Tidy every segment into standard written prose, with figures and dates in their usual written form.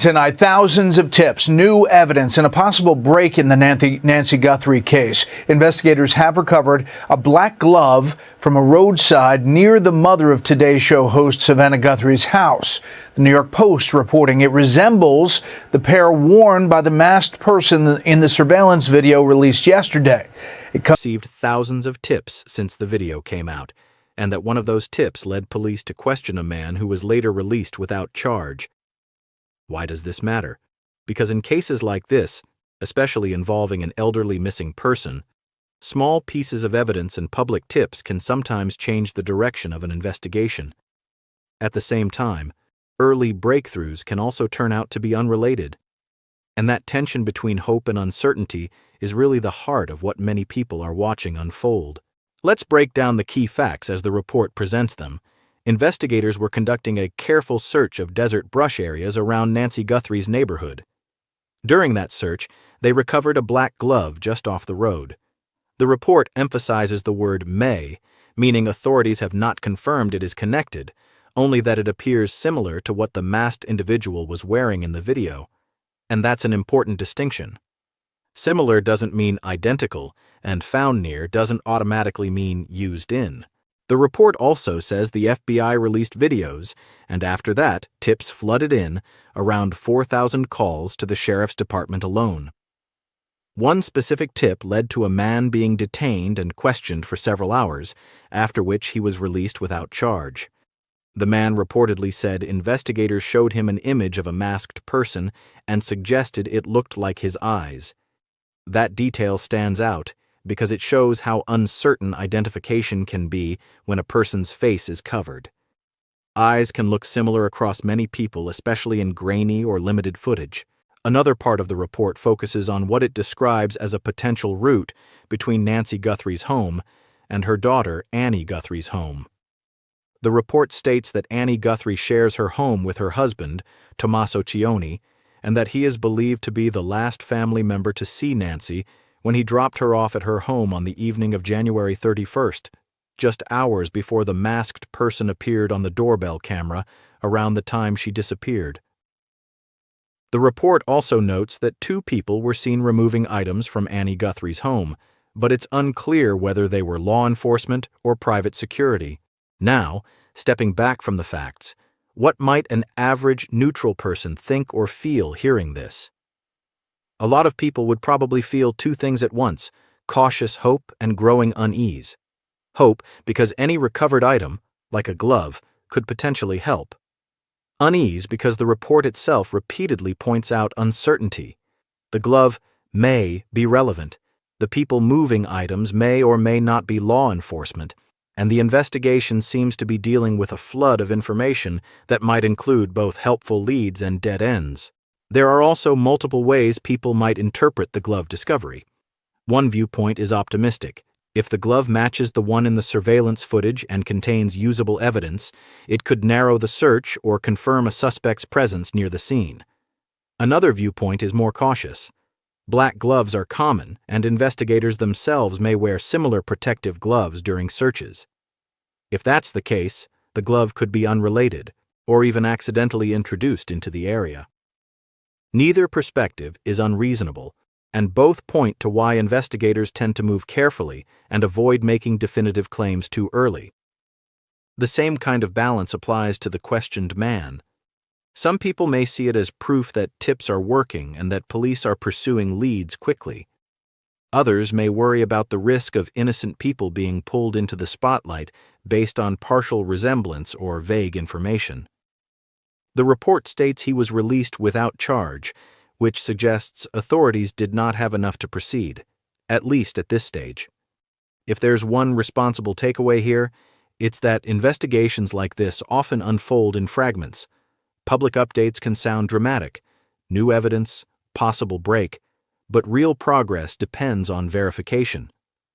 Tonight, thousands of tips, new evidence, and a possible break in the Nancy Guthrie case. Investigators have recovered a black glove from a roadside near the mother of Today Show host Savannah Guthrie's house. The New York Post reporting it resembles the pair worn by the masked person in the surveillance video released yesterday. It received thousands of tips since the video came out, and that one of those tips led police to question a man who was later released without charge. Why does this matter? Because in cases like this, especially involving an elderly missing person, small pieces of evidence and public tips can sometimes change the direction of an investigation. At the same time, early breakthroughs can also turn out to be unrelated. And that tension between hope and uncertainty is really the heart of what many people are watching unfold. Let's break down the key facts as the report presents them. Investigators were conducting a careful search of desert brush areas around Nancy Guthrie's neighborhood. During that search, they recovered a black glove just off the road. The report emphasizes the word may, meaning authorities have not confirmed it is connected, only that it appears similar to what the masked individual was wearing in the video. And that's an important distinction. Similar doesn't mean identical, and found near doesn't automatically mean used in. The report also says the FBI released videos, and after that, tips flooded in, around 4,000 calls to the sheriff's department alone. One specific tip led to a man being detained and questioned for several hours, after which he was released without charge. The man reportedly said investigators showed him an image of a masked person and suggested it looked like his eyes. That detail stands out, because it shows how uncertain identification can be when a person's face is covered. Eyes can look similar across many people, especially in grainy or limited footage. Another part of the report focuses on what it describes as a potential route between Nancy Guthrie's home and her daughter Annie Guthrie's home. The report states that Annie Guthrie shares her home with her husband, Tommaso Cioni, and that he is believed to be the last family member to see Nancy when he dropped her off at her home on the evening of January 31st, just hours before the masked person appeared on the doorbell camera around the time she disappeared. The report also notes that two people were seen removing items from Annie Guthrie's home, but it's unclear whether they were law enforcement or private security. Now, stepping back from the facts, what might an average neutral person think or feel hearing this? A lot of people would probably feel two things at once: cautious hope and growing unease. Hope, because any recovered item, like a glove, could potentially help. Unease, because the report itself repeatedly points out uncertainty. The glove may be relevant. The people moving items may or may not be law enforcement, and the investigation seems to be dealing with a flood of information that might include both helpful leads and dead ends. There are also multiple ways people might interpret the glove discovery. One viewpoint is optimistic. If the glove matches the one in the surveillance footage and contains usable evidence, it could narrow the search or confirm a suspect's presence near the scene. Another viewpoint is more cautious. Black gloves are common, and investigators themselves may wear similar protective gloves during searches. If that's the case, the glove could be unrelated, or even accidentally introduced into the area. Neither perspective is unreasonable, and both point to why investigators tend to move carefully and avoid making definitive claims too early. The same kind of balance applies to the questioned man. Some people may see it as proof that tips are working and that police are pursuing leads quickly. Others may worry about the risk of innocent people being pulled into the spotlight based on partial resemblance or vague information. The report states he was released without charge, which suggests authorities did not have enough to proceed, at least at this stage. If there's one responsible takeaway here, it's that investigations like this often unfold in fragments. Public updates can sound dramatic, new evidence, possible break, but real progress depends on verification,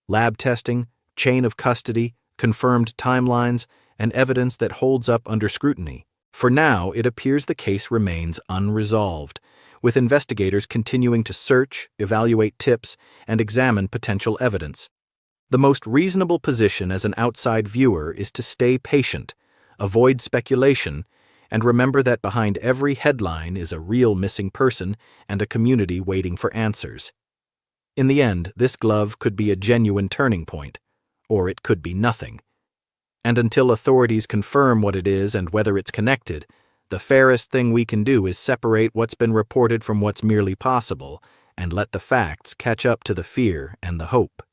lab testing, chain of custody, confirmed timelines, and evidence that holds up under scrutiny. For now, it appears the case remains unresolved, with investigators continuing to search, evaluate tips, and examine potential evidence. The most reasonable position as an outside viewer is to stay patient, avoid speculation, and remember that behind every headline is a real missing person and a community waiting for answers. In the end, this glove could be a genuine turning point, or it could be nothing. And until authorities confirm what it is and whether it's connected, the fairest thing we can do is separate what's been reported from what's merely possible and let the facts catch up to the fear and the hope.